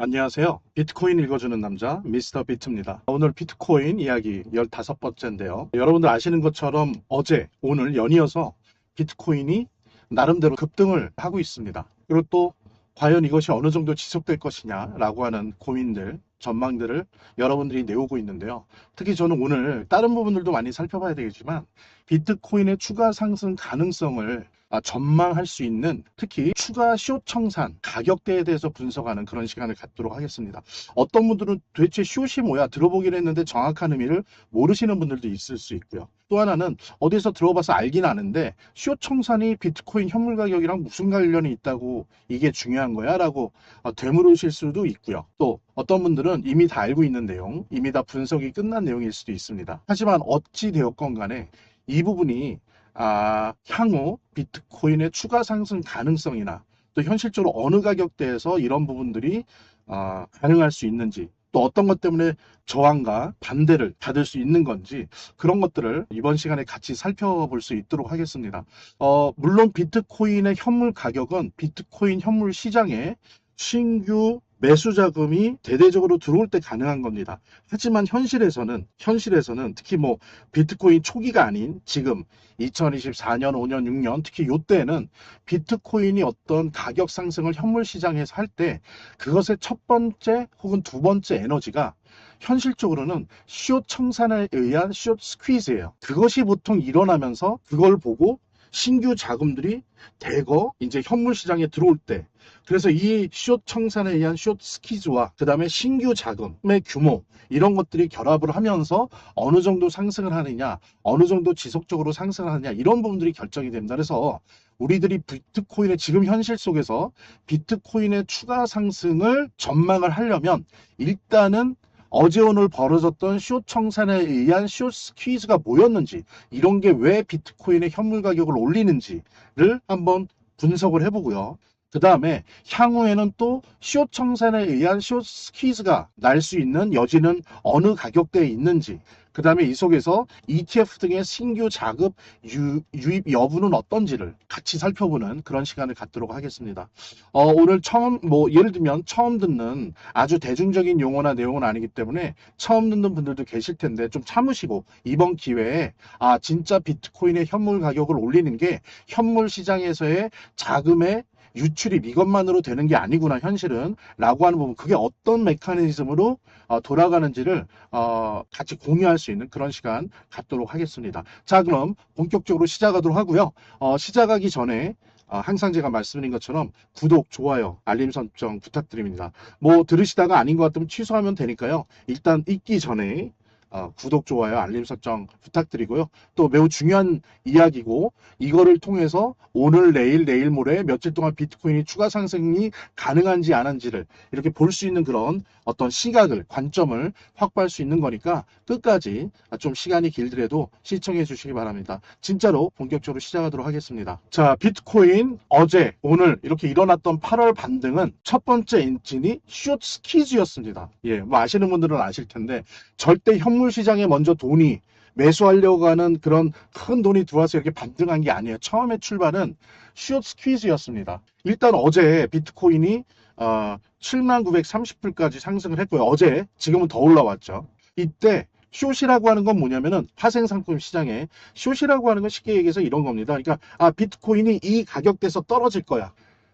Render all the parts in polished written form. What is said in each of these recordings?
안녕하세요. 비트코인 읽어주는 남자 미스터 비트입니다. 오늘 비트코인 이야기 15번째인데요. 여러분들 아시는 것처럼 어제, 오늘 연이어서 비트코인이 나름대로 급등을 하고 있습니다. 그리고 또 과연 이것이 어느 정도 지속될 것이냐라고 하는 고민들, 전망들을 여러분들이 내오고 있는데요. 특히 저는 오늘 다른 부분들도 많이 살펴봐야 되겠지만 비트코인의 추가 상승 가능성을 전망할 수 있는 특히 추가 숏 청산 가격대에 대해서 분석하는 그런 시간을 갖도록 하겠습니다. 어떤 분들은 도대체 숏이 뭐야 들어보긴 했는데 정확한 의미를 모르시는 분들도 있을 수 있고요. 또 하나는 어디서 들어봐서 알긴 아는데 숏 청산이 비트코인 현물 가격이랑 무슨 관련이 있다고 이게 중요한 거야 라고 되물으실 수도 있고요. 또 어떤 분들은 이미 다 알고 있는 내용, 이미 다 분석이 끝난 내용일 수도 있습니다. 하지만 어찌 되었건 간에 이 부분이 향후 비트코인의 추가 상승 가능성이나 또 현실적으로 어느 가격대에서 이런 부분들이 가능할 수 있는지, 또 어떤 것 때문에 저항과 반대를 받을 수 있는 건지, 그런 것들을 이번 시간에 같이 살펴볼 수 있도록 하겠습니다. 물론 비트코인의 현물 가격은 비트코인 현물 시장에 신규 매수 자금이 대대적으로 들어올 때 가능한 겁니다. 하지만 현실에서는 특히 뭐 비트코인 초기가 아닌 지금 2024년, 5년, 6년 특히 요때는 비트코인이 어떤 가격 상승을 현물 시장에서 할 때 그것의 첫 번째 혹은 두 번째 에너지가 현실적으로는 숏 청산에 의한 숏 스퀴즈예요. 그것이 보통 일어나면서 그걸 보고 신규 자금들이 대거 이제 현물 시장에 들어올 때, 그래서 이 숏 청산에 의한 숏 스퀴즈와 그 다음에 신규 자금의 규모, 이런 것들이 결합을 하면서 어느 정도 상승을 하느냐, 어느 정도 지속적으로 상승을 하느냐, 이런 부분들이 결정이 됩니다. 그래서 우리들이 비트코인의 지금 현실 속에서 비트코인의 추가 상승을 전망을 하려면 일단은 어제 오늘 벌어졌던 숏 청산에 의한 숏 스퀴즈가 뭐였는지, 이런 게 왜 비트코인의 현물 가격을 올리는지를 한번 분석을 해보고요. 그 다음에 향후에는 또 숏 청산에 의한 숏 스퀴즈가 날 수 있는 여지는 어느 가격대에 있는지, 그 다음에 이 속에서 ETF 등의 신규 자금 유입 여부는 어떤지를 같이 살펴보는 그런 시간을 갖도록 하겠습니다. 오늘 예를 들면 처음 듣는 아주 대중적인 용어나 내용은 아니기 때문에 처음 듣는 분들도 계실 텐데 좀 참으시고 이번 기회에 진짜 비트코인의 현물 가격을 올리는 게 현물 시장에서의 자금의 유출입 이것만으로 되는 게 아니구나 현실은 라고 하는 부분, 그게 어떤 메커니즘으로 돌아가는지를 같이 공유할 수 있는 그런 시간 갖도록 하겠습니다. 자, 그럼 본격적으로 시작하도록 하고요. 시작하기 전에 항상 제가 말씀드린 것처럼 구독, 좋아요, 알림 설정 부탁드립니다. 뭐 들으시다가 아닌 것 같으면 취소하면 되니까요. 일단 읽기 전에 구독, 좋아요, 알림 설정 부탁드리고요. 또 매우 중요한 이야기고 이거를 통해서 오늘, 내일 모레 며칠 동안 비트코인이 추가 상승이 가능한지 안 한지를 이렇게 볼 수 있는 그런 어떤 시각을, 관점을 확보할 수 있는 거니까 끝까지 좀 시간이 길더라도 시청해 주시기 바랍니다. 진짜로 본격적으로 시작하도록 하겠습니다. 자, 비트코인 어제, 오늘 이렇게 일어났던 8월 반등은 첫 번째 엔진이 숏 스퀴즈였습니다. 예, 뭐 아시는 분들은 아실 텐데 절대 현물 시장에 먼저 돈이 매수하려고 하는 그런 큰 돈이 들어와서 이렇게 반등한 게 아니에요. 처음에 출발은 숏 스퀴즈였습니다. 일단 어제 비트코인이 7930불까지 상승을 했고요. 어제, 지금은 더 올라왔죠. 이때 숏이라고 하는 건 뭐냐면은 파생상품 시장에 숏이라고 하는 건 쉽게 얘기해서 이런 겁니다. 그러니까 비트코인이 이 가격대에서 떨어질 거야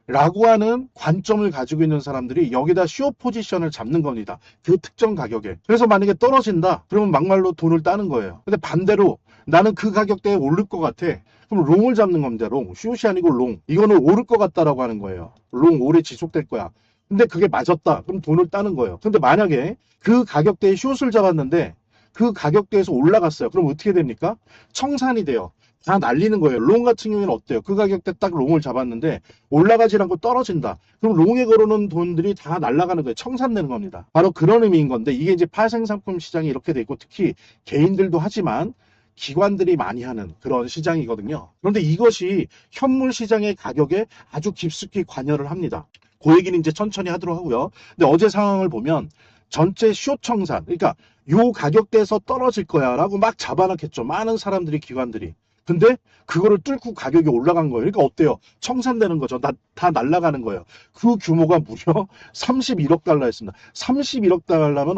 라고 하는 관점을 가지고 있는 사람들이 여기다 숏 포지션을 잡는 겁니다. 그 특정 가격에. 그래서 만약에 떨어진다 그러면 막말로 돈을 따는 거예요. 근데 반대로 나는 그 가격대에 오를 것 같아, 그럼 롱을 잡는 겁니다. 롱. 숏이 아니고 롱. 이거는 오를 것 같다라고 하는 거예요. 롱 오래 지속될 거야. 근데 그게 맞았다 그럼 돈을 따는 거예요. 근데 만약에 그 가격대에 숏을 잡았는데 그 가격대에서 올라갔어요. 그럼 어떻게 됩니까? 청산이 돼요. 다 날리는 거예요. 롱 같은 경우에는 어때요? 그 가격대 딱 롱을 잡았는데 올라가지 않고 떨어진다. 그럼 롱에 걸어놓은 돈들이 다 날아가는 거예요. 청산되는 겁니다. 바로 그런 의미인 건데, 이게 이제 파생상품 시장이 이렇게 돼 있고 특히 개인들도 하지만 기관들이 많이 하는 그런 시장이거든요. 그런데 이것이 현물 시장의 가격에 아주 깊숙이 관여를 합니다. 그 얘기는 이제 천천히 하도록 하고요. 근데 어제 상황을 보면 전체 숏 청산, 그러니까 요 가격대에서 떨어질 거야 라고 막 잡아놨겠죠. 많은 사람들이, 기관들이. 근데 그거를 뚫고 가격이 올라간 거예요. 그러니까 어때요? 청산되는 거죠. 다 날아가는 거예요. 그 규모가 무려 31억 달러였습니다. 31억 달러면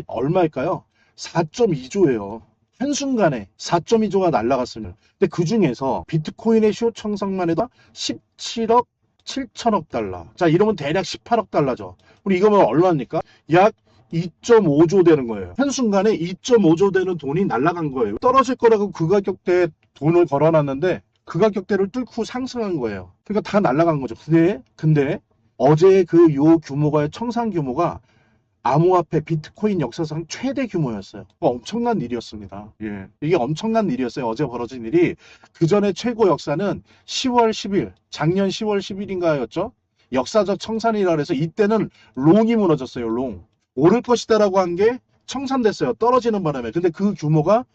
얼마일까요? 4.2조예요. 한순간에 4.2조가 날아갔습니다. 근데 그 중에서 비트코인의 시효 청산만 해도 17억 7천억 달러. 자, 이러면 대략 18억 달러죠. 우리 이거면 얼마입니까? 약 2.5조 되는 거예요. 한순간에 2.5조 되는 돈이 날아간 거예요. 떨어질 거라고 그 가격대에 돈을 걸어놨는데 그 가격대를 뚫고 상승한 거예요. 그러니까 다 날아간 거죠. 근데 어제 그 요 규모가 청산 규모가 암호화폐 비트코인 역사상 최대 규모였어요. 엄청난 일이었습니다. 예. 이게 엄청난 일이었어요. 어제 벌어진 일이. 그 전에 최고 역사는 10월 10일, 작년 10월 10일인가였죠? 역사적 청산이라 그래서 이때는 롱이 무너졌어요. 롱. 오를 것이다라고 한 게 청산됐어요. 떨어지는 바람에. 근데 그 규모가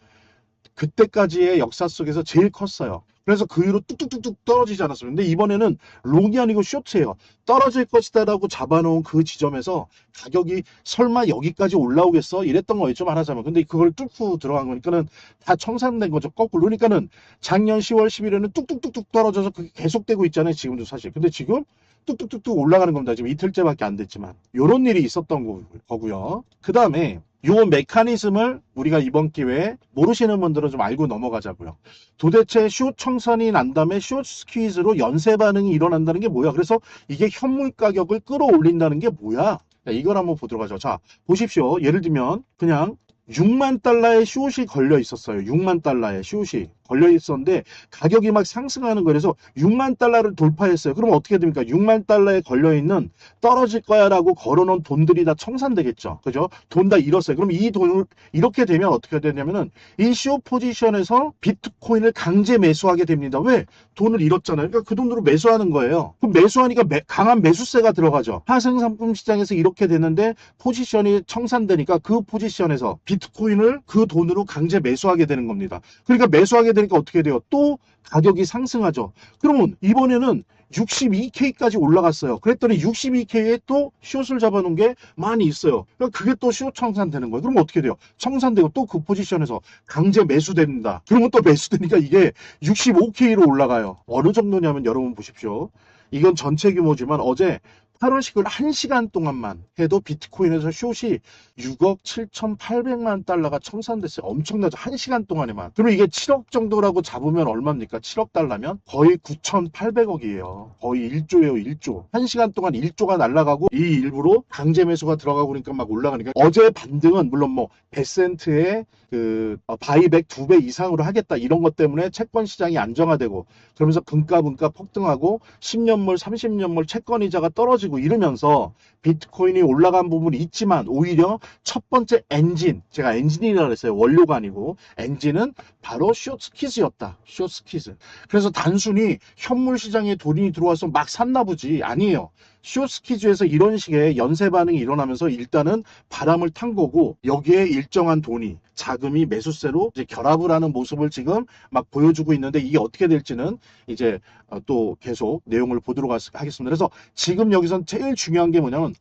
그때까지의 역사 속에서 제일 컸어요. 그래서 그 이후로 뚝뚝뚝뚝 떨어지지 않았어요. 근데 이번에는 롱이 아니고 쇼트예요. 떨어질 것이다라고 잡아놓은 그 지점에서 가격이 설마 여기까지 올라오겠어? 이랬던 거였죠, 말하자면. 근데 그걸 뚫고 들어간 거니까는 다 청산된 거죠, 거꾸로. 그러니까는 작년 10월 10일에는 뚝뚝뚝뚝 떨어져서 그게 계속되고 있잖아요, 지금도 사실. 근데 지금 뚝뚝뚝뚝 올라가는 겁니다. 지금 이틀째밖에 안 됐지만. 요런 일이 있었던 거고요. 그 다음에 요 메커니즘을 우리가 이번 기회에 모르시는 분들은 좀 알고 넘어가자고요. 도대체 숏 청산이 난 다음에 숏 스퀴즈로 연쇄 반응이 일어난다는 게 뭐야? 그래서 이게 현물 가격을 끌어올린다는 게 뭐야? 자, 이걸 한번 보도록 하죠. 자, 보십시오. 예를 들면 그냥 6만 달러의 숏이 걸려 있었어요. 6만 달러의 숏이 걸려 있었는데 가격이 막 상승하는 거예요. 그래서 6만 달러를 돌파했어요. 그럼 어떻게 됩니까? 6만 달러에 걸려 있는 떨어질 거야라고 걸어놓은 돈들이 다 청산되겠죠. 그죠? 돈 다 잃었어요. 그럼 이 돈을 이렇게 되면 어떻게 되냐면은 이 숏 포지션에서 비트코인을 강제 매수하게 됩니다. 왜? 돈을 잃었잖아요. 그러니까 그 돈으로 매수하는 거예요. 그럼 매수하니까 강한 매수세가 들어가죠. 하생 상품 시장에서 이렇게 되는데 포지션이 청산되니까 그 포지션에서 비트코인을 그 돈으로 강제 매수하게 되는 겁니다. 그러니까 매수하게 되니까 어떻게 돼요? 또 가격이 상승하죠. 그러면 이번에는 62K까지 올라갔어요. 그랬더니 62K에 또 숏을 잡아놓은 게 많이 있어요. 그러니까 그게 또 숏 청산되는 거예요. 그럼 어떻게 돼요? 청산되고 또 그 포지션에서 강제 매수됩니다. 그러면 또 매수되니까 이게 65K로 올라가요. 어느 정도냐면 여러분 보십시오. 이건 전체 규모지만 어제 8월 10일 1시간 동안만 해도 비트코인에서 숏이 6억 7,800만 달러가 청산됐어요. 엄청나죠. 1시간 동안에만. 그럼 이게 7억 정도라고 잡으면 얼마입니까? 7억 달러면 거의 9,800억이에요. 거의 1조예요. 1조. 1시간 동안 1조가 날아가고 이 일부로 강제 매수가 들어가고 그러니까 막 올라가니까 어제 반등은 물론 뭐 베센트의 그 바이백 2배 이상으로 하겠다 이런 것 때문에 채권 시장이 안정화되고 그러면서 금가 문가 폭등하고 10년물 30년물 채권 이자가 떨어지고 이러면서 비트코인이 올라간 부분이 있지만 오히려 첫 번째 엔진, 제가 엔진이라 그랬어요. 원료가 아니고 엔진은 바로 숏스퀴즈였다. 숏스퀴즈. 그래서 단순히 현물 시장에 돈이 들어와서 막 샀나 보지 아니에요. 숏스퀴즈에서 이런 식의 연쇄 반응이 일어나면서 일단은 바람을 탄 거고 여기에 일정한 돈이 자금이 매수세로 이제 결합을 하는 모습을 지금 막 보여주고 있는데 이게 어떻게 될지는 이제 또 계속 내용을 보도록 하겠습니다. 그래서 지금 여기선 제일 중요한 게 뭐냐면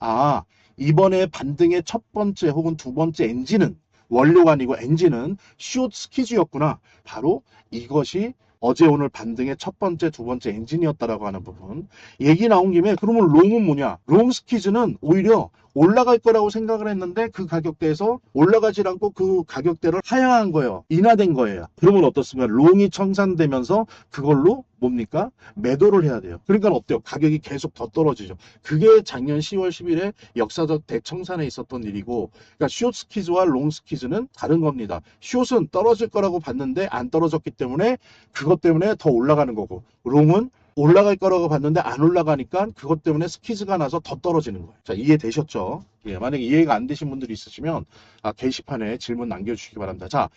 이번에 반등의 첫 번째 혹은 두 번째 엔진은 원료가 아니고 엔진은 숏스퀴즈였구나. 바로 이것이 어제 오늘 반등의 첫 번째, 두 번째 엔진이었다라고 하는 부분. 얘기 나온 김에 그러면 롱은 뭐냐? 롱 스퀴즈는 오히려 올라갈 거라고 생각을 했는데 그 가격대에서 올라가지 않고 그 가격대를 하향한 거예요. 인하된 거예요. 그러면 어떻습니까? 롱이 청산되면서 그걸로 뭡니까? 매도를 해야 돼요. 그러니까 어때요? 가격이 계속 더 떨어지죠. 그게 작년 10월 10일에 역사적 대청산에 있었던 일이고 그러니까 숏 스퀴즈와 롱 스퀴즈는 다른 겁니다. 숏은 떨어질 거라고 봤는데 안 떨어졌기 때문에 그것 때문에 더 올라가는 거고 롱은 올라갈 거라고 봤는데 안 올라가니까 그것 때문에 스퀴즈가 나서 더 떨어지는 거예요. 자, 이해되셨죠? 예, 만약에 이해가 안 되신 분들이 있으시면 게시판에 질문 남겨주시기 바랍니다. 자,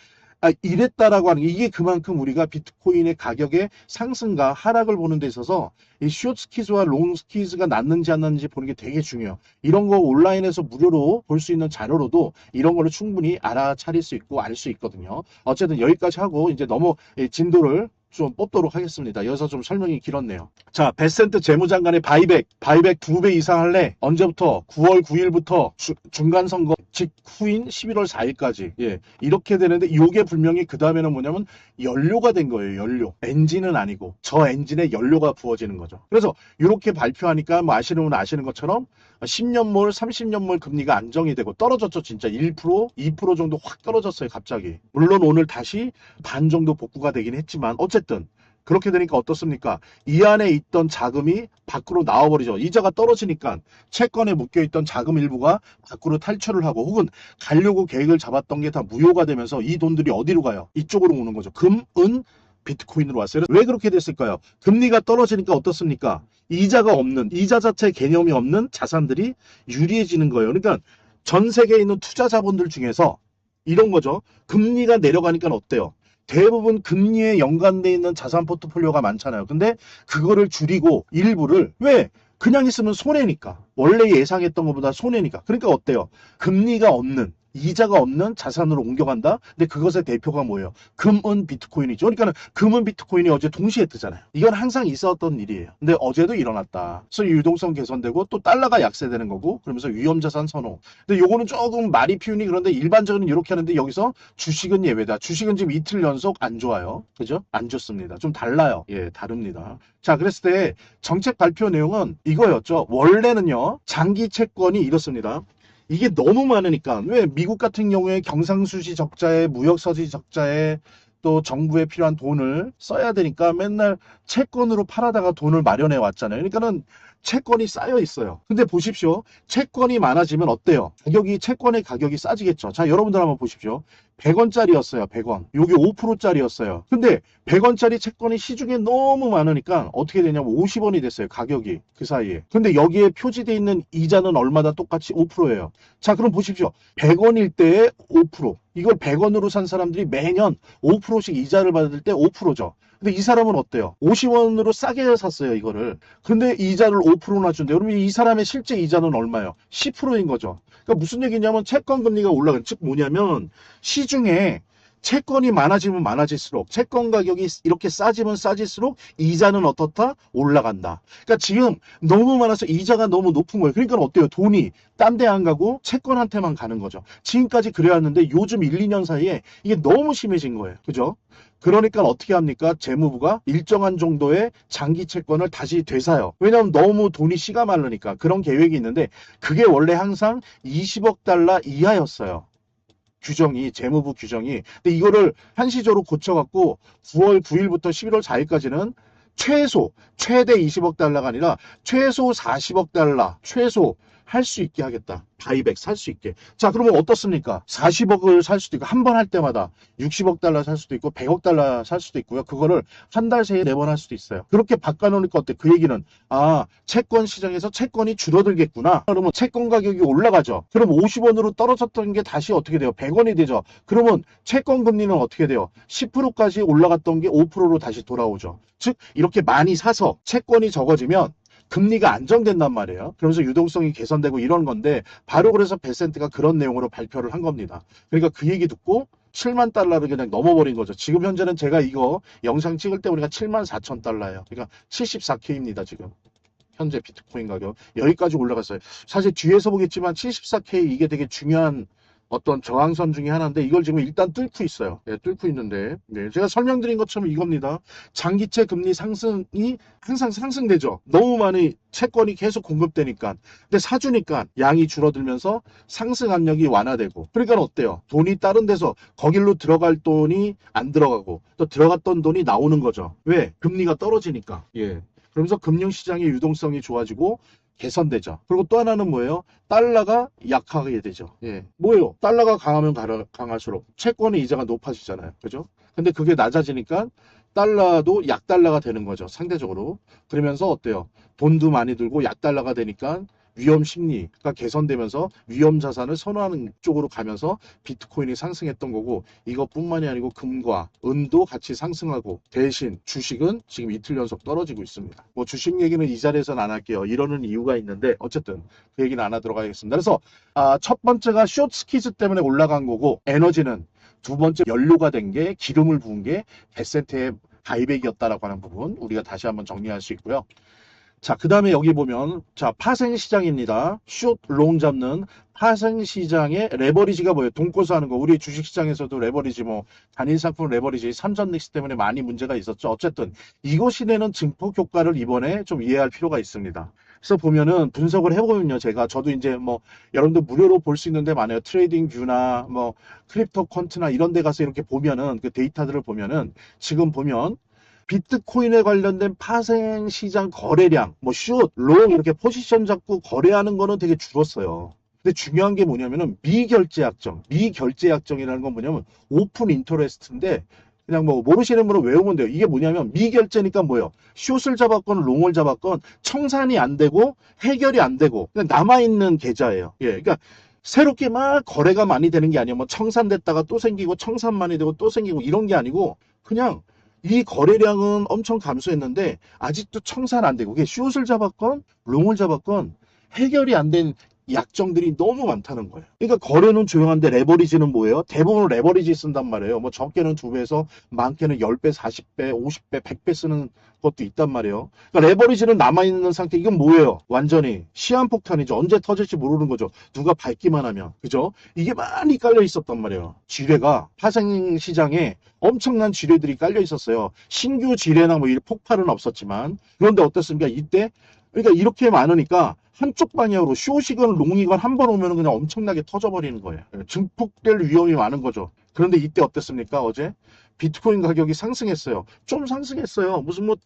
이랬다라고 하는 게 이게 그만큼 우리가 비트코인의 가격의 상승과 하락을 보는 데 있어서 이 숏 스퀴즈와 롱 스퀴즈가 났는지 안 났는지 보는 게 되게 중요해요. 이런 거 온라인에서 무료로 볼 수 있는 자료로도 이런 거를 충분히 알아차릴 수 있고 알 수 있거든요. 어쨌든 여기까지 하고 이제 진도를 좀 뽑도록 하겠습니다. 여기서 좀 설명이 길었네요. 자, 베센트 재무장관의 바이백 2배 이상 할래? 언제부터? 9월 9일부터 중간선거 직후인 11월 4일까지. 예, 이렇게 되는데 요게 분명히 그 다음에는 뭐냐면 연료가 된 거예요. 연료. 엔진은 아니고 저 엔진에 연료가 부어지는 거죠. 그래서 이렇게 발표하니까 뭐 아시는 분은 아시는 것처럼 10년물, 30년물 금리가 안정이 되고 떨어졌죠. 진짜 1%, 2% 정도 확 떨어졌어요. 갑자기. 물론 오늘 다시 반 정도 복구가 되긴 했지만 어쨌든 그렇게 되니까 어떻습니까? 이 안에 있던 자금이 밖으로 나와버리죠. 이자가 떨어지니까 채권에 묶여있던 자금 일부가 밖으로 탈출을 하고 혹은 가려고 계획을 잡았던 게 다 무효가 되면서 이 돈들이 어디로 가요? 이쪽으로 오는 거죠. 금, 은, 비트코인으로 왔어요. 왜 그렇게 됐을까요? 금리가 떨어지니까 어떻습니까? 이자가 없는, 이자 자체 개념이 없는 자산들이 유리해지는 거예요. 그러니까 전 세계에 있는 투자 자본들 중에서 이런 거죠. 금리가 내려가니까 어때요? 대부분 금리에 연관돼 있는 자산 포트폴리오가 많잖아요. 근데 그거를 줄이고 일부를 왜? 그냥 있으면 손해니까. 원래 예상했던 것보다 손해니까. 그러니까 어때요? 금리가 없는 이자가 없는 자산으로 옮겨간다. 근데 그것의 대표가 뭐예요? 금은 비트코인이죠. 그러니까 금은 비트코인이 어제 동시에 뜨잖아요. 이건 항상 있었던 일이에요. 근데 어제도 일어났다. 그래서 유동성 개선되고 또 달러가 약세되는 거고 그러면서 위험자산 선호. 근데 요거는 조금 말이 피우니 그런데 일반적으로 이렇게 하는데 여기서 주식은 예외다. 주식은 지금 이틀 연속 안 좋아요. 그죠? 안 좋습니다. 좀 달라요. 예, 다릅니다. 자, 그랬을 때 정책 발표 내용은 이거였죠. 원래는요. 장기 채권이 이렇습니다. 이게 너무 많으니까 왜 미국 같은 경우에 경상수지 적자에 무역서지 적자에 또 정부에 필요한 돈을 써야 되니까 맨날 채권으로 팔아다가 돈을 마련해 왔잖아요. 그러니까는 채권이 쌓여 있어요. 근데 보십시오. 채권이 많아지면 어때요? 채권의 가격이 싸지겠죠. 자, 여러분들 한번 보십시오. 100원짜리였어요. 100원. 요게 5%짜리였어요. 근데 100원짜리 채권이 시중에 너무 많으니까 어떻게 되냐면 50원이 됐어요. 가격이 그 사이에. 근데 여기에 표지되어 있는 이자는 얼마나 똑같이 5%예요. 자, 그럼 보십시오. 100원일 때에 5%. 이걸 100원으로 산 사람들이 매년 5%씩 이자를 받을 때 5%죠. 근데 이 사람은 어때요? 50원으로 싸게 샀어요, 이거를. 근데 이자를 5%나 준대요. 그러면 이 사람의 실제 이자는 얼마예요? 10%인 거죠. 그러니까 무슨 얘기냐면 채권 금리가 올라간, 즉 뭐냐면 시중에 채권이 많아지면 많아질수록 채권 가격이 이렇게 싸지면 싸질수록 이자는 어떻다? 올라간다. 그러니까 지금 너무 많아서 이자가 너무 높은 거예요. 그러니까 어때요? 돈이 딴 데 안 가고 채권한테만 가는 거죠. 지금까지 그래왔는데 요즘 1, 2년 사이에 이게 너무 심해진 거예요. 그죠? 그러니까 어떻게 합니까? 재무부가 일정한 정도의 장기 채권을 다시 되사요. 왜냐하면 너무 돈이 씨가 마르니까 그런 계획이 있는데 그게 원래 항상 20억 달러 이하였어요. 규정이 재무부 규정이. 근데 이거를 한시적으로 고쳐갖고 9월 9일부터 11월 4일까지는 최대 20억 달러가 아니라 최소 40억 달러 최소 할 수 있게 하겠다. 바이백 살 수 있게. 자, 그러면 어떻습니까? 40억을 살 수도 있고 한 번 할 때마다 60억 달러 살 수도 있고 100억 달러 살 수도 있고요. 그거를 한 달 새에 4번 할 수도 있어요. 그렇게 바꿔놓으니까 어때? 그 얘기는 채권 시장에서 채권이 줄어들겠구나. 그러면 채권 가격이 올라가죠. 그럼 50원으로 떨어졌던 게 다시 어떻게 돼요? 100원이 되죠. 그러면 채권 금리는 어떻게 돼요? 10%까지 올라갔던 게 5%로 다시 돌아오죠. 즉 이렇게 많이 사서 채권이 적어지면 금리가 안정된단 말이에요. 그러면서 유동성이 개선되고 이런 건데 바로 그래서 베센트가 그런 내용으로 발표를 한 겁니다. 그러니까 그 얘기 듣고 7만 달러를 그냥 넘어버린 거죠. 지금 현재는 제가 이거 영상 찍을 때 우리가 7만 4천 달러예요. 그러니까 74K입니다. 지금. 현재 비트코인 가격. 여기까지 올라갔어요. 사실 뒤에서 보겠지만 74K 이게 되게 중요한 어떤 저항선 중에 하나인데 이걸 지금 일단 뚫고 있어요. 네, 뚫고 있는데 제가 설명드린 것처럼 이겁니다. 장기채 금리 상승이 항상 상승되죠. 너무 많이 채권이 계속 공급되니까. 근데 사주니까 양이 줄어들면서 상승 압력이 완화되고. 그러니까 어때요? 돈이 다른 데서 거길로 들어갈 돈이 안 들어가고 또 들어갔던 돈이 나오는 거죠. 왜? 금리가 떨어지니까. 예. 그러면서 금융시장의 유동성이 좋아지고 개선되죠. 그리고 또 하나는 뭐예요? 달러가 약하게 되죠. 예. 뭐예요? 달러가 강하면 강할수록 채권의 이자가 높아지잖아요. 그죠? 근데 그게 낮아지니까 달러도 약달러가 되는 거죠. 상대적으로. 그러면서 어때요? 돈도 많이 들고 약달러가 되니까 위험 심리가 개선되면서 위험 자산을 선호하는 쪽으로 가면서 비트코인이 상승했던 거고 이것뿐만이 아니고 금과 은도 같이 상승하고 대신 주식은 지금 이틀 연속 떨어지고 있습니다. 뭐 주식 얘기는 이 자리에서는 안 할게요. 이러는 이유가 있는데 어쨌든 그 얘기는 안 하도록 하겠습니다. 그래서 첫 번째가 숏스퀴즈 때문에 올라간 거고 에너지는 두 번째 연료가 된 게 기름을 부은 게 베센트의 바이백이었다라고 하는 부분 우리가 다시 한번 정리할 수 있고요. 자, 그 다음에 여기 보면, 자, 파생시장입니다. 숏, 롱 잡는 파생시장의 레버리지가 뭐예요? 돈코스 하는 거. 우리 주식시장에서도 레버리지, 뭐, 단일상품 레버리지, 삼전릭스 때문에 많이 문제가 있었죠. 어쨌든, 이것이 내는 증폭 효과를 이번에 좀 이해할 필요가 있습니다. 그래서 보면은 분석을 해보면요. 저도 이제 뭐, 여러분들 무료로 볼 수 있는데 많아요. 트레이딩 뷰나 뭐, 크립토 퀀트나 이런 데 가서 이렇게 보면은, 그 데이터들을 보면은, 지금 보면, 비트코인에 관련된 파생 시장 거래량, 뭐 숏, 롱 이렇게 포지션 잡고 거래하는 거는 되게 줄었어요. 근데 중요한 게 뭐냐면은 미결제 약정. 미결제 약정이라는 건 뭐냐면 오픈 인터레스트인데 그냥 뭐 모르시는 분은 외우면 돼요. 이게 뭐냐면 미결제니까 뭐예요? 숏을 잡았건 롱을 잡았건 청산이 안 되고 해결이 안 되고 그냥 남아있는 계좌예요. 예. 그러니까 새롭게 막 거래가 많이 되는 게 아니에요. 뭐 청산됐다가 또 생기고 청산 많이 되고 또 생기고 이런 게 아니고 그냥 이 거래량은 엄청 감소했는데 아직도 청산 안 되고, 이게 숏을 잡았건 롱을 잡았건 해결이 안 된 약정들이 너무 많다는 거예요. 그러니까 거래는 조용한데 레버리지는 뭐예요? 대부분 레버리지 쓴단 말이에요. 뭐 적게는 2배에서 많게는 10배, 40배, 50배, 100배 쓰는 것도 있단 말이에요. 그러니까 레버리지는 남아있는 상태. 이건 뭐예요? 완전히 시한폭탄이죠. 언제 터질지 모르는 거죠. 누가 밟기만 하면. 그죠? 이게 많이 깔려 있었단 말이에요. 지뢰가 파생시장에 엄청난 지뢰들이 깔려 있었어요. 신규 지뢰나 뭐 폭발은 없었지만. 그런데 어떻습니까? 이때 그러니까 이렇게 많으니까 한쪽 방향으로 숏이건 롱이건 한 번 오면 그냥 엄청나게 터져버리는 거예요. 증폭될 위험이 많은 거죠. 그런데 이때 어땠습니까? 어제 비트코인 가격이 상승했어요. 좀 상승했어요. 무슨 뭐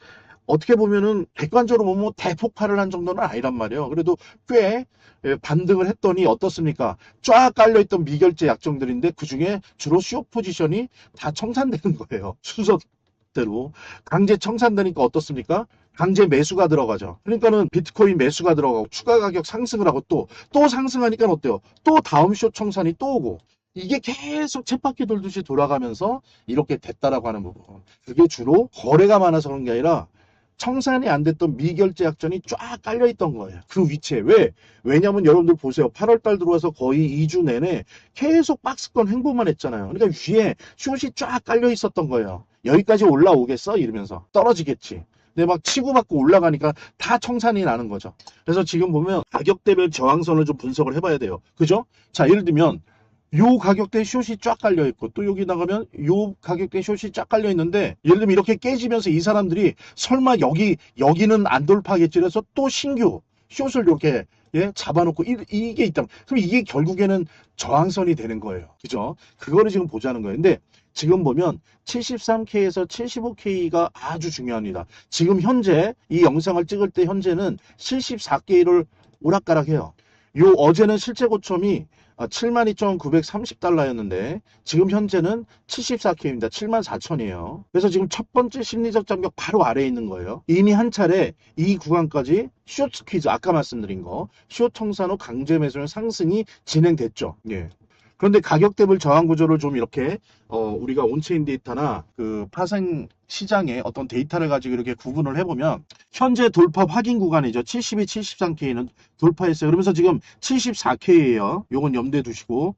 어떻게 보면은 객관적으로 보면 뭐 대폭발을 한 정도는 아니란 말이에요. 그래도 꽤 반등을 했더니 어떻습니까? 쫙 깔려있던 미결제 약정들인데 그중에 주로 숏 포지션이 다 청산되는 거예요. 순서대로. 강제 청산되니까 어떻습니까? 강제 매수가 들어가죠. 그러니까는 비트코인 매수가 들어가고 추가 가격 상승을 하고 또 상승하니까 어때요? 또 다음 숏 청산이 또 오고 이게 계속 쳇바퀴 돌듯이 돌아가면서 이렇게 됐다라고 하는 부분. 그게 주로 거래가 많아서 그런 게 아니라 청산이 안 됐던 미결제 약정이 쫙 깔려 있던 거예요. 그 위치에. 왜냐면 여러분들 보세요. 8월달 들어와서 거의 2주 내내 계속 박스권 횡보만 했잖아요. 그러니까 위에 숏이 쫙 깔려 있었던 거예요. 여기까지 올라오겠어? 이러면서 떨어지겠지. 근데 막 치고받고 올라가니까 다 청산이 나는 거죠. 그래서 지금 보면 가격대별 저항선을 좀 분석을 해봐야 돼요. 그죠? 자, 예를 들면 요 가격대 숏이 쫙 깔려 있고 또 여기 나가면 요 가격대 숏이 쫙 깔려 있는데 예를 들면 이렇게 깨지면서 이 사람들이 설마 여기는 안 돌파하겠지 그래서 또 신규 숏을 이렇게 잡아놓고 이게 있다. 그럼 이게 결국에는 저항선이 되는 거예요. 그죠? 그거를 지금 보자는 거예요. 근데 지금 보면 73K에서 75K가 아주 중요합니다. 지금 현재 이 영상을 찍을 때 현재는 74K를 오락가락해요. 요 어제는 실제 고점이 72,930달러였는데 지금 현재는 74K입니다. 74,000이에요. 그래서 지금 첫 번째 심리적 장벽 바로 아래에 있는 거예요. 이미 한 차례 이 구간까지 숏 스퀴즈 아까 말씀드린 거 숏 청산 후 강제 매수는 상승이 진행됐죠. 예. 그런데 가격대별 저항 구조를 좀 이렇게 우리가 온체인 데이터나 그 파생 시장의 어떤 데이터를 가지고 이렇게 구분을 해보면 현재 돌파 확인 구간이죠. 72, 73K는 돌파했어요. 그러면서 지금 74K예요. 요건 염두에 두시고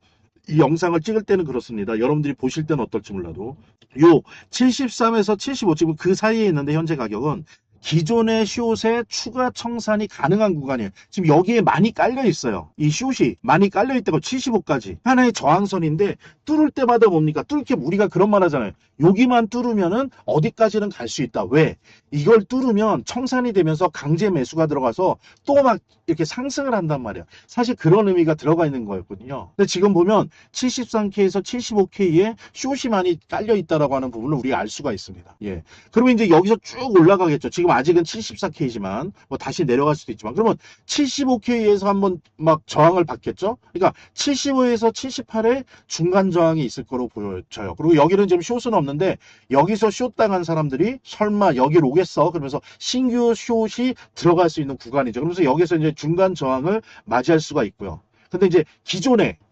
이 영상을 찍을 때는 그렇습니다. 여러분들이 보실 때는 어떨지 몰라도 요 73에서 75 지금 그 사이에 있는데 현재 가격은 기존의 숏에 추가 청산이 가능한 구간이에요. 지금 여기에 많이 깔려 있어요. 이 숏이 많이 깔려 있다고 75까지. 하나의 저항선인데 뚫을 때마다 뭡니까? 뚫게 우리가 그런 말 하잖아요. 여기만 뚫으면은 어디까지는 갈 수 있다. 왜? 이걸 뚫으면 청산이 되면서 강제 매수가 들어가서 또 막 이렇게 상승을 한단 말이에요. 사실 그런 의미가 들어가 있는 거였거든요. 근데 지금 보면 73K에서 75K에 숏이 많이 깔려 있다라고 하는 부분을 우리가 알 수가 있습니다. 예. 그러면 이제 여기서 쭉 올라가겠죠. 지금 아직은 74K지만 뭐 다시 내려갈 수도 있지만 그러면 75K에서 한번 막 저항을 받겠죠. 그러니까 75에서 78에 중간 저항이 있을 거로 보여져요. 그리고 여기는 지금 숏은 없는데 여기서 숏 당한 사람들이 설마 여기로 오겠어? 그러면서 신규 숏이 들어갈 수 있는 구간이죠. 그러면서 여기서 이제 중간 저항을 맞이할 수가 있고요. 근데 이제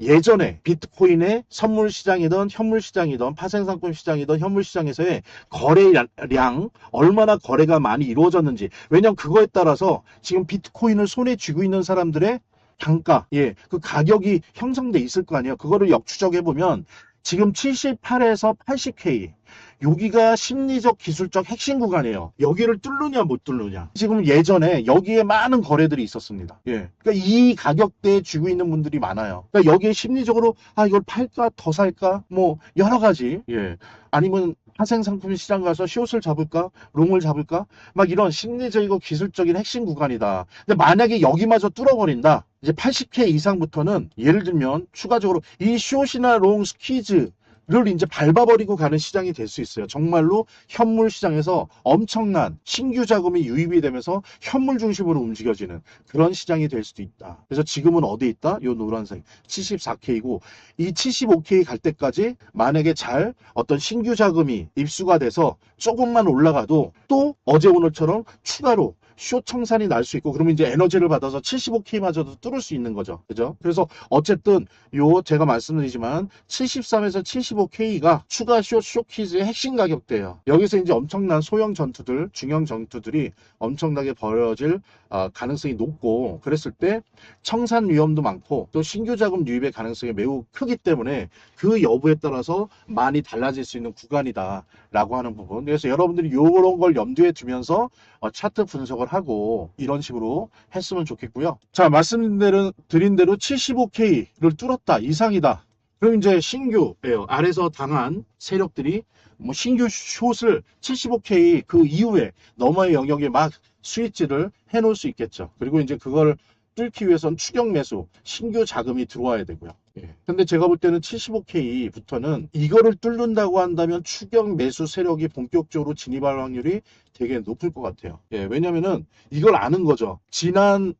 예전에 비트코인의 선물 시장이든 현물 시장이든 파생상품 시장이든 현물 시장에서의 거래량 얼마나 거래가 많이 이루어졌는지 왜냐면 그거에 따라서 지금 비트코인을 손에 쥐고 있는 사람들의 단가 그 가격이 형성돼 있을 거 아니에요. 그거를 역추적해 보면 지금 78에서 80K 여기가 심리적 기술적 핵심 구간이에요. 여기를 뚫느냐 못 뚫느냐. 지금 예전에 여기에 많은 거래들이 있었습니다. 예. 그러니까 이 가격대에 쥐고 있는 분들이 많아요. 그러니까 여기에 심리적으로 이걸 팔까 더 살까 뭐 여러 가지. 예. 아니면 파생상품 시장 가서 숏을 잡을까 롱을 잡을까 막 이런 심리적이고 기술적인 핵심 구간이다. 근데 만약에 여기마저 뚫어버린다. 이제 80K 이상부터는 예를 들면 추가적으로 이 숏이나 롱 스퀴즈 를 이제 밟아버리고 가는 시장이 될 수 있어요. 정말로 현물 시장에서 엄청난 신규 자금이 유입이 되면서 현물 중심으로 움직여지는 그런 시장이 될 수도 있다. 그래서 지금은 어디 있다? 요 노란색 74K고 이 75K 갈 때까지 만약에 잘 어떤 신규 자금이 입수가 돼서 조금만 올라가도 또 어제 오늘처럼 추가로 숏 청산이 날 수 있고 그러면 이제 에너지를 받아서 75K마저도 뚫을 수 있는 거죠. 그죠? 그래서 어쨌든 요 제가 말씀드리지만 73에서 75K가 추가 숏퀴즈의 핵심 가격대예요. 여기서 이제 엄청난 소형 전투들, 중형 전투들이 엄청나게 벌어질 가능성이 높고 그랬을 때 청산 위험도 많고 또 신규 자금 유입의 가능성이 매우 크기 때문에 그 여부에 따라서 많이 달라질 수 있는 구간이다 라고 하는 부분. 그래서 여러분들이 이런 걸 염두에 두면서 차트 분석을 하고 이런 식으로 했으면 좋겠고요. 자, 말씀드린 대로 75K를 뚫었다 이상이다. 그럼 이제 신규예요. 아래서 당한 세력들이 뭐 신규 숏을 75K 그 이후에 너머의 영역에 막 스위치를 해놓을 수 있겠죠. 그리고 이제 그걸 뚫기 위해선 추격 매수, 신규 자금이 들어와야 되고요. 예. 근데 제가 볼 때는 75K부터는 이거를 뚫는다고 한다면 추격 매수 세력이 본격적으로 진입할 확률이 되게 높을 것 같아요. 예, 왜냐면은 이걸 아는 거죠. 지난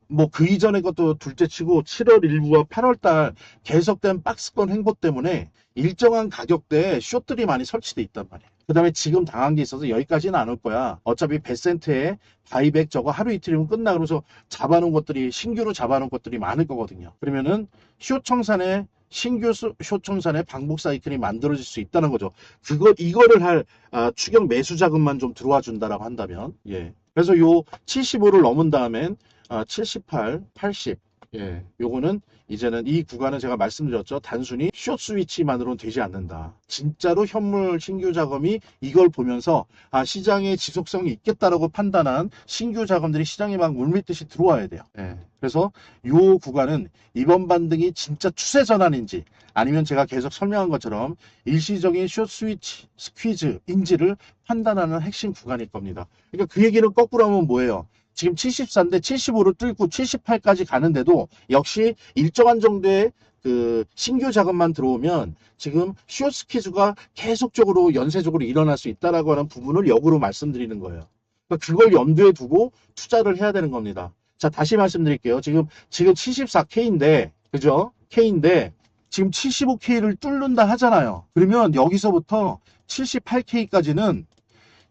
뭐 그 이전의 것도 둘째 치고 7월 1부와 8월 달 계속된 박스권 횡보 때문에 일정한 가격대에 숏들이 많이 설치돼 있단 말이에요. 그 다음에 지금 당한 게 있어서 여기까지는 안 올 거야. 어차피 100센트에 바이백 저거 하루 이틀이면 끝나. 그러면서 잡아놓은 것들이 신규로 잡아놓은 것들이 많을 거거든요. 그러면은 숏 청산에 신규 숏 청산의 반복 사이클이 만들어질 수 있다는 거죠. 이거를 할 추격 매수 자금만 좀 들어와 준다라고 한다면, 예. 그래서 요 75를 넘은 다음엔 78, 80, 예. 요거는 이제는 이 구간은 제가 말씀드렸죠. 단순히 숏 스위치만으로는 되지 않는다. 진짜로 현물 신규 자금이 이걸 보면서 시장의 지속성이 있겠다라고 판단한 신규 자금들이 시장에 막 물밀듯이 들어와야 돼요. 예. 그래서 이 구간은 이번 반등이 진짜 추세 전환인지 아니면 제가 계속 설명한 것처럼 일시적인 숏 스위치 스퀴즈인지를 판단하는 핵심 구간일 겁니다. 그러니까 그 얘기는 거꾸로 하면 뭐예요? 지금 74인데 75를 뚫고 78까지 가는데도 역시 일정한 정도의 그 신규 자금만 들어오면 지금 숏 스퀴즈가 계속적으로 연쇄적으로 일어날 수 있다라고 하는 부분을 역으로 말씀드리는 거예요. 그러니까 그걸 염두에 두고 투자를 해야 되는 겁니다. 자, 다시 말씀드릴게요. 지금 74K인데, 그죠? K인데, 지금 75K를 뚫는다 하잖아요. 그러면 여기서부터 78K까지는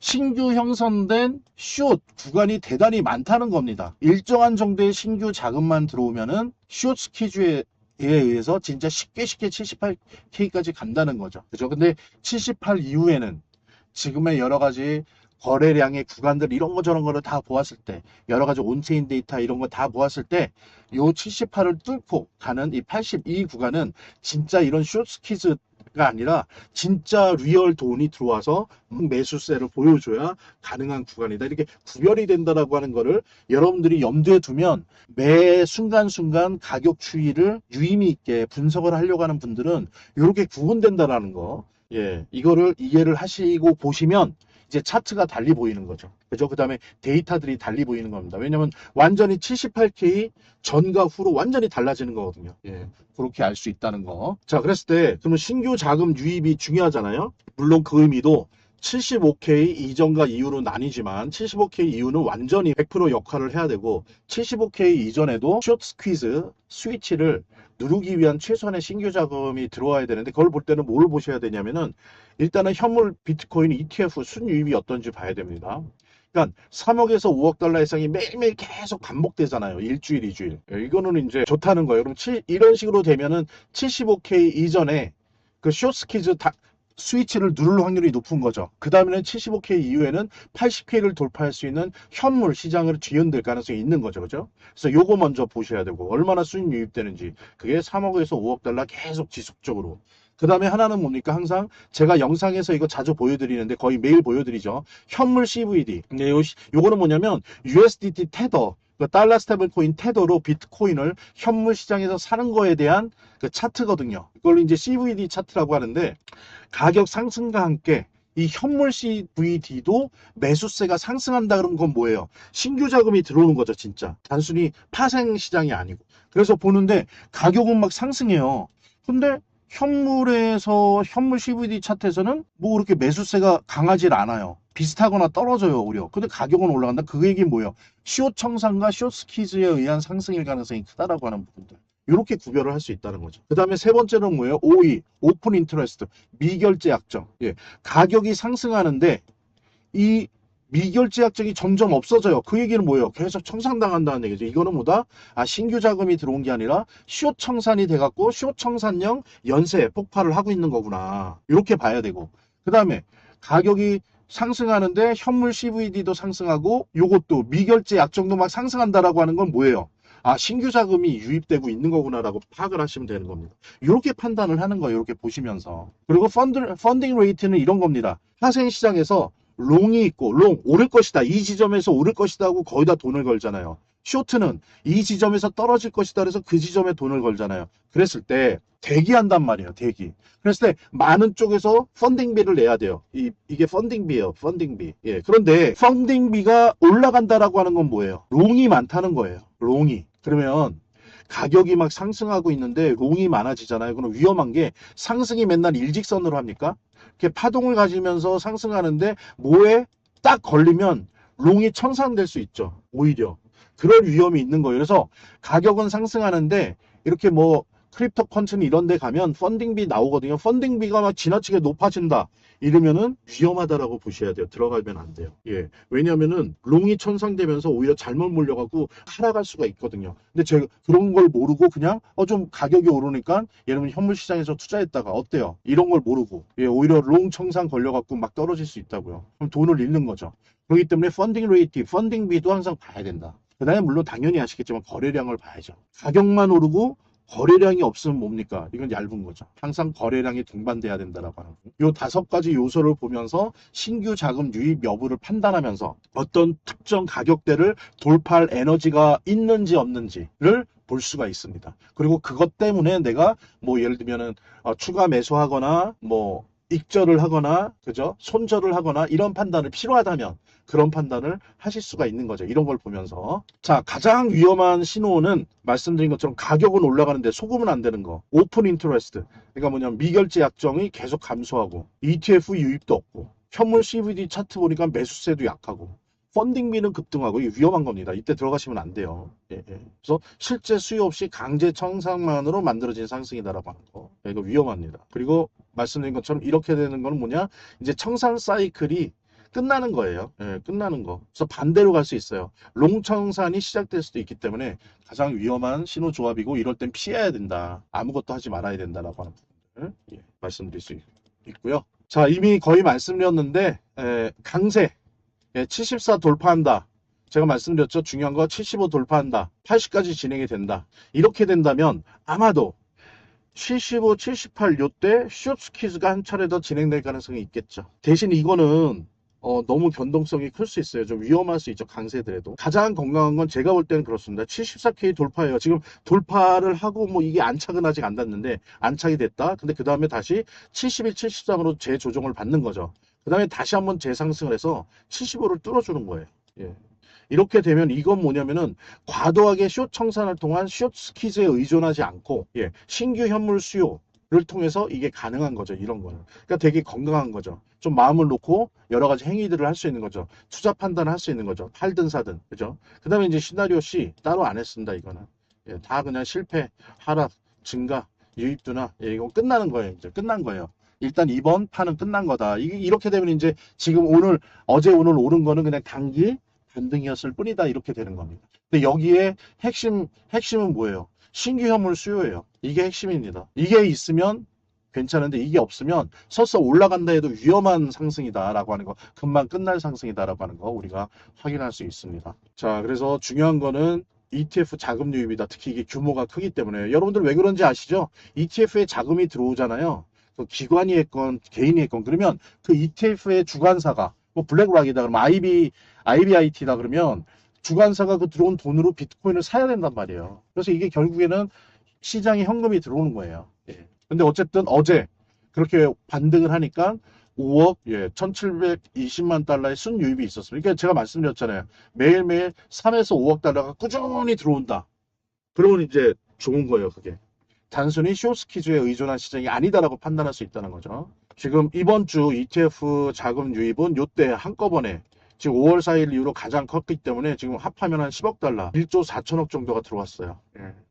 신규 형성된 숏 구간이 대단히 많다는 겁니다. 일정한 정도의 신규 자금만 들어오면은 숏 스퀴즈에 의해서 진짜 쉽게 78K까지 간다는 거죠. 그죠? 근데 78 이후에는 지금의 여러 가지 거래량의 구간들 이런 거 저런 거를 다 보았을 때 여러 가지 온체인 데이터 이런 거 다 보았을 때 요 78을 뚫고 가는 이 82 구간은 진짜 이런 숏 스퀴즈가 아니라 진짜 리얼 돈이 들어와서 매수세를 보여줘야 가능한 구간이다. 이렇게 구별이 된다라고 하는 거를 여러분들이 염두에 두면 매 순간순간 가격 추이를 유의미 있게 분석을 하려고 하는 분들은 이렇게 구분된다라는 거. 예, 이거를 이해를 하시고 보시면 이제 차트가 달리 보이는 거죠. 그죠? 그 다음에 데이터들이 달리 보이는 겁니다. 왜냐면 완전히 78K 전과 후로 완전히 달라지는 거거든요. 예, 그렇게 알 수 있다는 거. 자, 그랬을 때 그러면 신규 자금 유입이 중요하잖아요. 물론 그 의미도 75K 이전과 이후로 나뉘지만 75K 이후는 완전히 100% 역할을 해야 되고 75K 이전에도 숏 스퀴즈 스위치를 누르기 위한 최소한의 신규 자금이 들어와야 되는데 그걸 볼 때는 뭘 보셔야 되냐면은 일단은 현물 비트코인 ETF 순유입이 어떤지 봐야 됩니다. 그러니까 3억에서 5억 달러 이상이 매일매일 계속 반복되잖아요. 일주일, 이주일. 이거는 이제 좋다는 거예요. 그럼 이런 식으로 되면은 75K 이전에 그 숏 스퀴즈 스위치를 누를 확률이 높은 거죠. 그 다음에는 75K 이후에는 80K를 돌파할 수 있는 현물 시장으로 뒤흔들 가능성이 있는 거죠. 그죠? 그래서 요거 먼저 보셔야 되고, 얼마나 수익 유입되는지. 그게 3억에서 5억 달러 계속 지속적으로. 그 다음에 하나는 뭡니까? 항상 제가 영상에서 이거 자주 보여드리는데 거의 매일 보여드리죠. 현물 CVD. 근데 요거는 뭐냐면 USDT 테더, 그 달러 스테이블 코인 테더로 비트코인을 현물 시장에서 사는 거에 대한 그 차트거든요. 이걸 이제 CVD 차트라고 하는데 가격 상승과 함께 이 현물 CVD도 매수세가 상승한다 그러면 그건 뭐예요? 신규 자금이 들어오는 거죠, 진짜. 단순히 파생 시장이 아니고. 그래서 보는데 가격은 막 상승해요. 근데 현물 CVD 차트에서는 뭐 그렇게 매수세가 강하질 않아요. 비슷하거나 떨어져요, 오히려. 근데 가격은 올라간다? 그 얘기는 뭐예요? 숏 청산과 숏 스퀴즈에 의한 상승일 가능성이 크다라고 하는 부분들. 이렇게 구별을 할 수 있다는 거죠. 그 다음에 세 번째는 뭐예요? OE, 오픈 인터레스트, 미결제 약정. 예, 가격이 상승하는데 이 미결제 약정이 점점 없어져요. 그 얘기는 뭐예요? 계속 청산당한다는 얘기죠. 이거는 뭐다? 신규 자금이 들어온 게 아니라 숏 청산이 돼갖고 숏 청산형 연쇄 폭발을 하고 있는 거구나. 이렇게 봐야 되고. 그 다음에 가격이 상승하는데 현물 CVD도 상승하고 요것도 미결제 약정도 막 상승한다라고 하는 건 뭐예요? 신규 자금이 유입되고 있는 거구나라고 파악을 하시면 되는 겁니다. 이렇게 판단을 하는 거예요. 이렇게 보시면서. 그리고 펀딩 레이트는 이런 겁니다. 파생 시장에서 롱이 있고 롱 오를 것이다. 이 지점에서 오를 것이다 하고 거의 다 돈을 걸잖아요. 쇼트는 이 지점에서 떨어질 것이다 그래서 그 지점에 돈을 걸잖아요. 그랬을 때 대기한단 말이에요. 대기. 그랬을 때 많은 쪽에서 펀딩비를 내야 돼요. 이게 펀딩비예요. 펀딩비. 예. 그런데 펀딩비가 올라간다라고 하는 건 뭐예요? 롱이 많다는 거예요. 롱이. 그러면 가격이 막 상승하고 있는데 롱이 많아지잖아요. 그럼 위험한 게 상승이 맨날 일직선으로 합니까? 이렇게 파동을 가지면서 상승하는데 뭐에 딱 걸리면 롱이 청산될 수 있죠. 오히려. 그럴 위험이 있는 거예요. 그래서 가격은 상승하는데 이렇게 뭐 크립토 컨트니 이런 데 가면 펀딩비 나오거든요. 펀딩비가 막 지나치게 높아진다. 이러면은 위험하다라고 보셔야 돼요. 들어가면 안 돼요. 예. 왜냐면은 롱이 천상되면서 오히려 잘못 몰려가고 하락할 수가 있거든요. 근데 제가 그런 걸 모르고 그냥 좀 가격이 오르니까 여러분 현물 시장에서 투자했다가 어때요? 이런 걸 모르고 예, 오히려 롱 청산 걸려갖고 막 떨어질 수 있다고요. 그럼 돈을 잃는 거죠. 그렇기 때문에 펀딩 레이트, 펀딩비도 항상 봐야 된다. 그 다음에 물론 당연히 아시겠지만 거래량을 봐야죠. 가격만 오르고 거래량이 없으면 뭡니까? 이건 얇은 거죠. 항상 거래량이 동반돼야 된다라고 하는 거. 요 5가지 요소를 보면서 신규 자금 유입 여부를 판단하면서 어떤 특정 가격대를 돌파할 에너지가 있는지 없는지를 볼 수가 있습니다. 그리고 그것 때문에 내가 뭐 예를 들면은 추가 매수하거나 뭐 익절을 하거나 그죠? 손절을 하거나 이런 판단을 필요하다면 그런 판단을 하실 수가 있는 거죠. 이런 걸 보면서. 자, 가장 위험한 신호는 말씀드린 것처럼 가격은 올라가는데 소금은 안 되는 거. 오픈 인터레스트. 그러니까 뭐냐면 미결제 약정이 계속 감소하고 ETF 유입도 없고 현물 CVD 차트 보니까 매수세도 약하고 펀딩비는 급등하고 이게 위험한 겁니다. 이때 들어가시면 안 돼요. 예, 예. 그래서 실제 수요 없이 강제 청산만으로 만들어진 상승이다라고 하는 거. 이거 위험합니다. 그리고 말씀드린 것처럼 이렇게 되는 건 뭐냐? 이제 청산 사이클이 끝나는 거예요. 예, 끝나는 거. 그래서 반대로 갈 수 있어요. 롱청산이 시작될 수도 있기 때문에 가장 위험한 신호 조합이고 이럴 땐 피해야 된다. 아무것도 하지 말아야 된다라고 하는 부분을 예, 말씀드릴 수 있고요. 자, 이미 거의 말씀드렸는데 강세 74 돌파한다. 제가 말씀드렸죠. 중요한 거 75 돌파한다. 80까지 진행이 된다. 이렇게 된다면 아마도 75, 78 요때 숏스퀴즈가 한 차례 더 진행될 가능성이 있겠죠. 대신 이거는 너무 변동성이 클 수 있어요. 좀 위험할 수 있죠. 강세들에도. 가장 건강한 건 제가 볼 때는 그렇습니다. 74K 돌파예요. 지금 돌파를 하고 뭐 이게 안착은 아직 안 닿는데 안착이 됐다. 근데 그 다음에 다시 71, 73으로 재조정을 받는 거죠. 그 다음에 다시 한번 재상승을 해서 75를 뚫어주는 거예요. 예. 이렇게 되면 이건 뭐냐면은 과도하게 숏 청산을 통한 숏 스퀴즈에 의존하지 않고 예, 신규 현물 수요를 통해서 이게 가능한 거죠. 이런 거는. 그러니까 되게 건강한 거죠. 좀 마음을 놓고 여러 가지 행위들을 할 수 있는 거죠. 투자 판단을 할 수 있는 거죠. 팔든 사든. 그죠? 그 다음에 이제 시나리오 C 따로 안 했습니다. 이거는. 예, 다 그냥 실패, 하락, 증가, 유입 둔화. 예, 이거 끝나는 거예요. 이제 끝난 거예요. 일단 이번 판은 끝난 거다. 이렇게 되면 이제 지금 어제 오늘 오른 거는 그냥 단기 반등이었을 뿐이다. 이렇게 되는 겁니다. 근데 여기에 핵심은 뭐예요? 신규 현물 수요예요. 이게 핵심입니다. 이게 있으면 괜찮은데 이게 없으면 서서 올라간다 해도 위험한 상승이다라고 하는 거, 금방 끝날 상승이다라고 하는 거 우리가 확인할 수 있습니다. 자, 그래서 중요한 거는 ETF 자금 유입이다. 특히 이게 규모가 크기 때문에 여러분들 왜 그런지 아시죠? ETF에 자금이 들어오잖아요. 그 기관이 했건 개인이 했건 그러면 그 ETF의 주관사가 뭐 블랙락이다 그러면 IBIT다 그러면 주관사가 그 들어온 돈으로 비트코인을 사야 된단 말이에요. 그래서 이게 결국에는 시장에 현금이 들어오는 거예요. 예. 근데 어쨌든 어제 그렇게 반등을 하니까 5억, 1720만 달러의 순유입이 있었습니다. 그러니까 제가 말씀드렸잖아요. 매일매일 3에서 5억 달러가 꾸준히 들어온다. 그러면 이제 좋은 거예요, 그게. 단순히 숏스퀴즈에 의존한 시장이 아니다라고 판단할 수 있다는 거죠. 지금 이번 주 ETF 자금 유입은 요때 한꺼번에 지금 5월 4일 이후로 가장 컸기 때문에 지금 합하면 한 10억 달러, 1조 4천억 정도가 들어왔어요.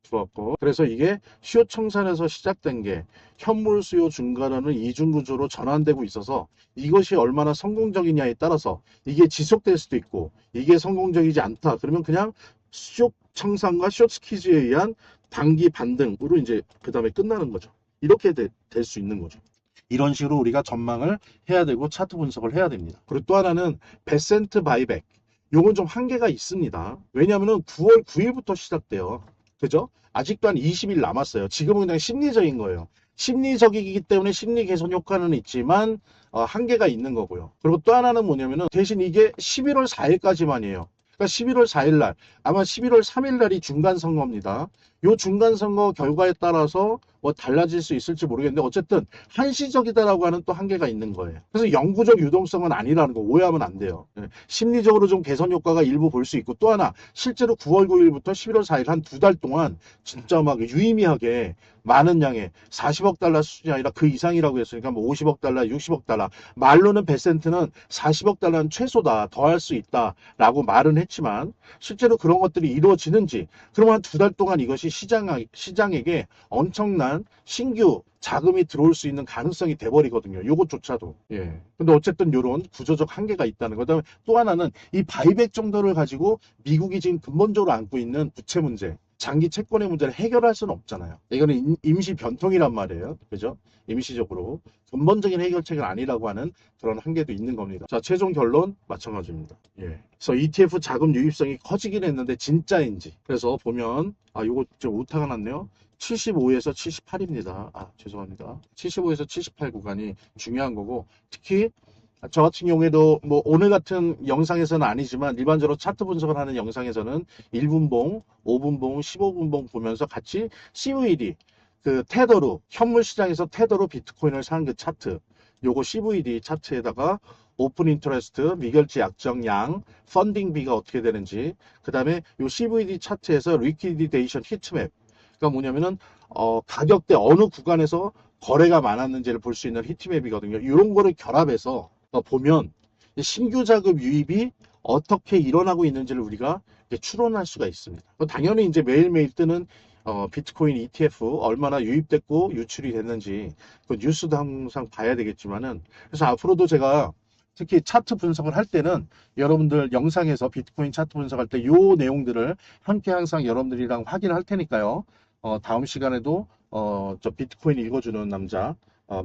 들어왔고. 그래서 이게 시효 청산에서 시작된 게 현물 수요 증가라는 이중 구조로 전환되고 있어서 이것이 얼마나 성공적이냐에 따라서 이게 지속될 수도 있고 이게 성공적이지 않다. 그러면 그냥 시효 청산과 숏스퀴즈에 의한 단기 반등으로 이제 그 다음에 끝나는 거죠. 이렇게 될 수 있는 거죠. 이런 식으로 우리가 전망을 해야 되고 차트 분석을 해야 됩니다. 그리고 또 하나는 베센트 바이백. 요건 좀 한계가 있습니다. 왜냐하면 9월 9일부터 시작돼요. 그죠? 아직도 한 20일 남았어요. 지금은 그냥 심리적인 거예요. 심리적이기 때문에 심리 개선 효과는 있지만 한계가 있는 거고요. 그리고 또 하나는 뭐냐면은 대신 이게 11월 4일까지만이에요. 그러니까 11월 4일 날, 아마 11월 3일 날이 중간 선거입니다. 요 중간 선거 결과에 따라서 뭐 달라질 수 있을지 모르겠는데 어쨌든 한시적이다라고 하는 또 한계가 있는 거예요. 그래서 영구적 유동성은 아니라는 거 오해하면 안 돼요. 심리적으로 좀 개선 효과가 일부 볼 수 있고 또 하나 실제로 9월 9일부터 11월 4일 한 두 달 동안 진짜 막 유의미하게 많은 양의 40억 달러 수준이 아니라 그 이상이라고 했으니까 뭐 50억 달러, 60억 달러 말로는 베센트는 40억 달러는 최소다 더 할 수 있다라고 말은 했지만 실제로 그런 것들이 이루어지는지 그러면 한 두 달 동안 이것이 시장에게 엄청난 신규 자금이 들어올 수 있는 가능성이 돼버리거든요. 요것조차도. 예. 근데 어쨌든 요런 구조적 한계가 있다는 거. 그다음에 또 하나는 이 바이백 정도를 가지고 미국이 지금 근본적으로 안고 있는 부채 문제, 장기 채권의 문제를 해결할 수는 없잖아요. 이거는 임시 변통이란 말이에요. 그죠? 임시적으로. 근본적인 해결책은 아니라고 하는 그런 한계도 있는 겁니다. 자, 최종 결론 마찬가지입니다. 예. 그래서 ETF 자금 유입성이 커지긴 했는데 진짜인지. 그래서 보면 요거 좀 오타가 났네요. 75에서 78입니다. 죄송합니다. 75에서 78 구간이 중요한 거고 특히 저 같은 경우에도 뭐 오늘 같은 영상에서는 아니지만 일반적으로 차트 분석을 하는 영상에서는 1분봉, 5분봉, 15분봉 보면서 같이 CVD 그 테더로 현물 시장에서 테더로 비트코인을 사는 그 차트 요거 CVD 차트에다가 오픈 인터레스트, 미결제 약정량, 펀딩비가 어떻게 되는지 그 다음에 요 CVD 차트에서 리퀴디데이션 히트맵 그러니까 뭐냐면은 가격대 어느 구간에서 거래가 많았는지를 볼 수 있는 히트맵이거든요. 이런 거를 결합해서 보면 신규 자금 유입이 어떻게 일어나고 있는지를 우리가 추론할 수가 있습니다. 당연히 이제 매일매일 뜨는 비트코인 ETF 얼마나 유입됐고 유출이 됐는지 그 뉴스도 항상 봐야 되겠지만은 그래서 앞으로도 제가 특히 차트 분석을 할 때는 여러분들 영상에서 비트코인 차트 분석할 때 요 내용들을 함께 항상 여러분들이랑 확인할 테니까요. 다음 시간에도 저 비트코인 읽어주는 남자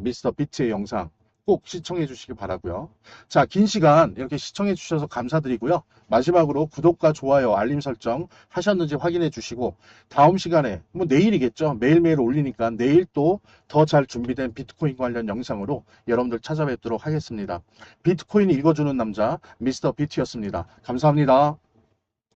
미스터 비트의 영상 꼭 시청해 주시기 바라고요. 자, 긴 시간 이렇게 시청해 주셔서 감사드리고요. 마지막으로 구독과 좋아요, 알림 설정 하셨는지 확인해 주시고 다음 시간에 뭐 내일이겠죠. 매일매일 올리니까 내일 또 더 잘 준비된 비트코인 관련 영상으로 여러분들 찾아뵙도록 하겠습니다. 비트코인 읽어주는 남자 미스터 비트였습니다. 감사합니다.